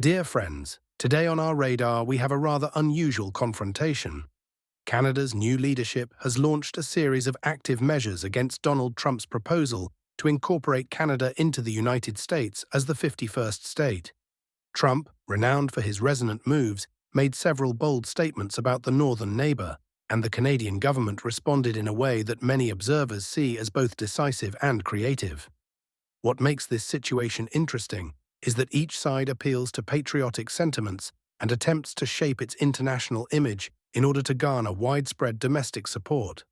Dear friends, today on our radar we have a rather unusual confrontation. Canada's new leadership has launched a series of active measures against Donald Trump's proposal to incorporate Canada into the United States as the 51st state. Trump, renowned for his resonant moves, made several bold statements about the northern neighbour, and the Canadian government responded in a way that many observers see as both decisive and creative. What makes this situation interesting is that each side appeals to patriotic sentiments and attempts to shape its international image in order to garner widespread domestic support.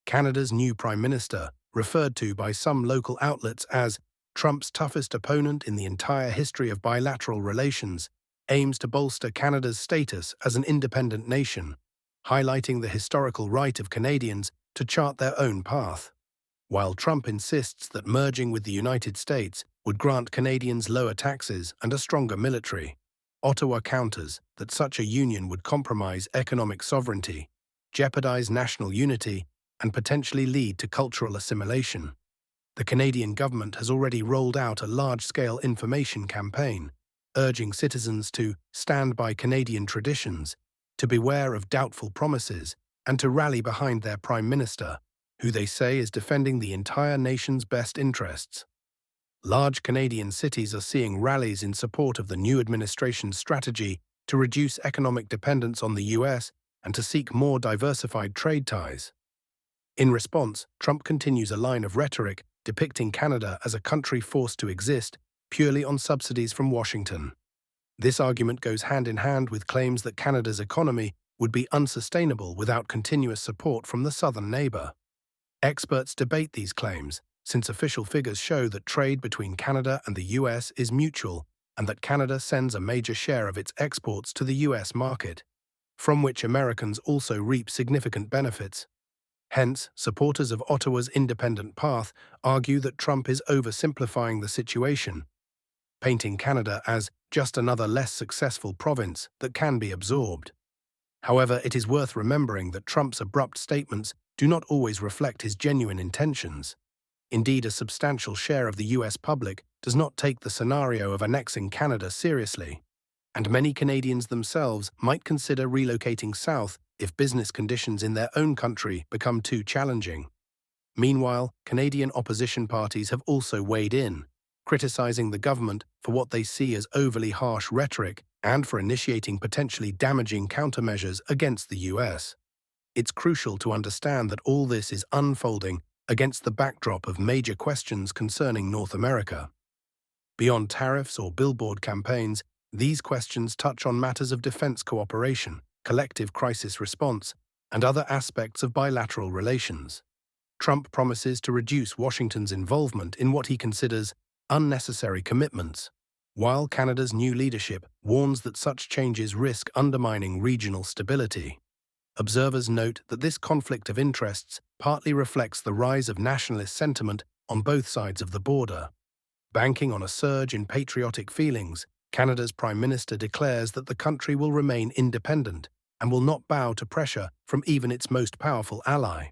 Canada's new Prime Minister, referred to by some local outlets as Trump's toughest opponent in the entire history of bilateral relations, aims to bolster Canada's status as an independent nation, highlighting the historical right of Canadians to chart their own path. While Trump insists that merging with the United States would grant Canadians lower taxes and a stronger military, Ottawa counters that such a union would compromise economic sovereignty, jeopardize national unity, and potentially lead to cultural assimilation. The Canadian government has already rolled out a large-scale information campaign, urging citizens to stand by Canadian traditions, to beware of doubtful promises, and to rally behind their Prime Minister, who they say is defending the entire nation's best interests. Large Canadian cities are seeing rallies in support of the new administration's strategy to reduce economic dependence on the US and to seek more diversified trade ties. In response, Trump continues a line of rhetoric depicting Canada as a country forced to exist purely on subsidies from Washington. This argument goes hand in hand with claims that Canada's economy would be unsustainable without continuous support from the southern neighbour. Experts debate these claims, since official figures show that trade between Canada and the US is mutual and that Canada sends a major share of its exports to the US market, from which Americans also reap significant benefits. Hence, supporters of Ottawa's independent path argue that Trump is oversimplifying the situation, painting Canada as just another less successful province that can be absorbed. However, it is worth remembering that Trump's abrupt statements do not always reflect his genuine intentions. Indeed, a substantial share of the US public does not take the scenario of annexing Canada seriously, and many Canadians themselves might consider relocating south if business conditions in their own country become too challenging. Meanwhile, Canadian opposition parties have also weighed in, criticizing the government for what they see as overly harsh rhetoric and for initiating potentially damaging countermeasures against the US. It's crucial to understand that all this is unfolding against the backdrop of major questions concerning North America. Beyond tariffs or billboard campaigns, these questions touch on matters of defense cooperation, collective crisis response, and other aspects of bilateral relations. Trump promises to reduce Washington's involvement in what he considers unnecessary commitments, while Canada's new leadership warns that such changes risk undermining regional stability. Observers note that this conflict of interests partly reflects the rise of nationalist sentiment on both sides of the border. Banking on a surge in patriotic feelings, Canada's Prime Minister declares that the country will remain independent and will not bow to pressure from even its most powerful ally.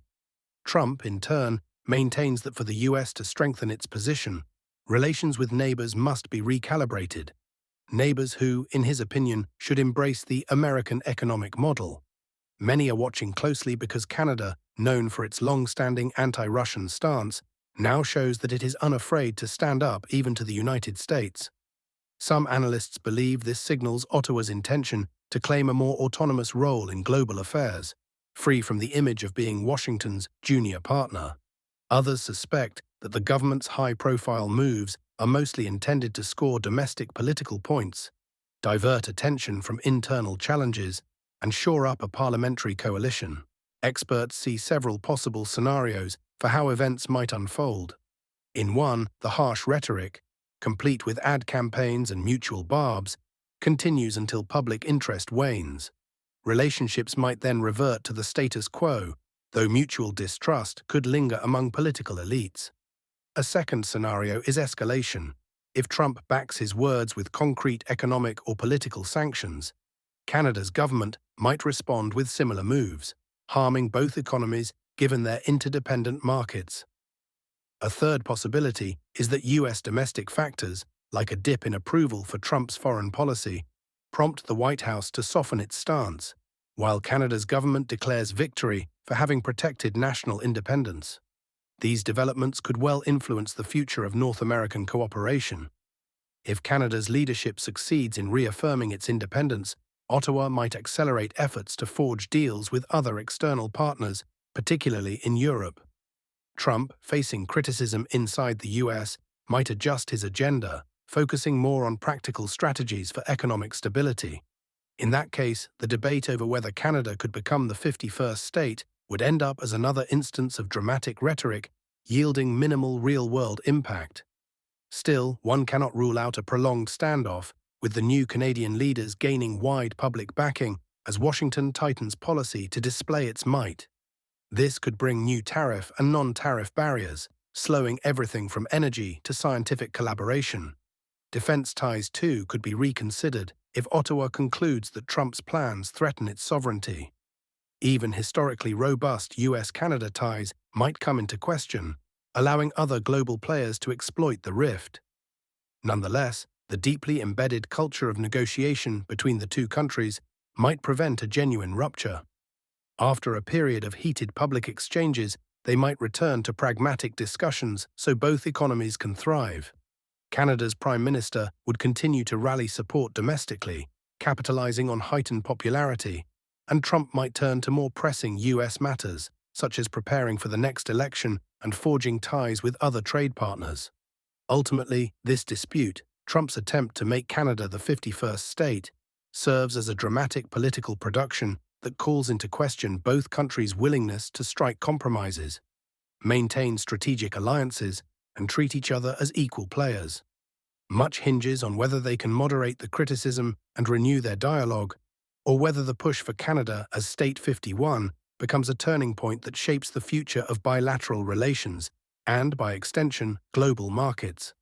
Trump, in turn, maintains that for the US to strengthen its position, relations with neighbors must be recalibrated. Neighbors who, in his opinion, should embrace the American economic model. Many are watching closely because Canada, known for its long-standing anti-Russian stance, now shows that it is unafraid to stand up even to the United States. Some analysts believe this signals Ottawa's intention to claim a more autonomous role in global affairs, free from the image of being Washington's junior partner. Others suspect that the government's high-profile moves are mostly intended to score domestic political points, divert attention from internal challenges, and shore up a parliamentary coalition. Experts see several possible scenarios for how events might unfold. In one, the harsh rhetoric, complete with ad campaigns and mutual barbs, continues until public interest wanes. Relationships might then revert to the status quo, though mutual distrust could linger among political elites. A second scenario is escalation. If Trump backs his words with concrete economic or political sanctions, Canada's government might respond with similar moves, harming both economies given their interdependent markets. A third possibility is that US domestic factors, like a dip in approval for Trump's foreign policy, prompt the White House to soften its stance, while Canada's government declares victory for having protected national independence. These developments could well influence the future of North American cooperation. If Canada's leadership succeeds in reaffirming its independence, Ottawa might accelerate efforts to forge deals with other external partners, particularly in Europe. Trump, facing criticism inside the US, might adjust his agenda, focusing more on practical strategies for economic stability. In that case, the debate over whether Canada could become the 51st state would end up as another instance of dramatic rhetoric, yielding minimal real-world impact. Still, one cannot rule out a prolonged standoff, with the new Canadian leaders gaining wide public backing as Washington tightens policy to display its might. This could bring new tariff and non-tariff barriers, slowing everything from energy to scientific collaboration. Defense ties, too, could be reconsidered if Ottawa concludes that Trump's plans threaten its sovereignty. Even historically robust US-Canada ties might come into question, allowing other global players to exploit the rift. Nonetheless, the deeply embedded culture of negotiation between the two countries might prevent a genuine rupture. After a period of heated public exchanges, they might return to pragmatic discussions so both economies can thrive. Canada's Prime Minister would continue to rally support domestically, capitalizing on heightened popularity, and Trump might turn to more pressing US matters, such as preparing for the next election and forging ties with other trade partners. Ultimately, this dispute, Trump's attempt to make Canada the 51st state, serves as a dramatic political production that calls into question both countries' willingness to strike compromises, maintain strategic alliances, and treat each other as equal players. Much hinges on whether they can moderate the criticism and renew their dialogue, or whether the push for Canada as State 51 becomes a turning point that shapes the future of bilateral relations and, by extension, global markets.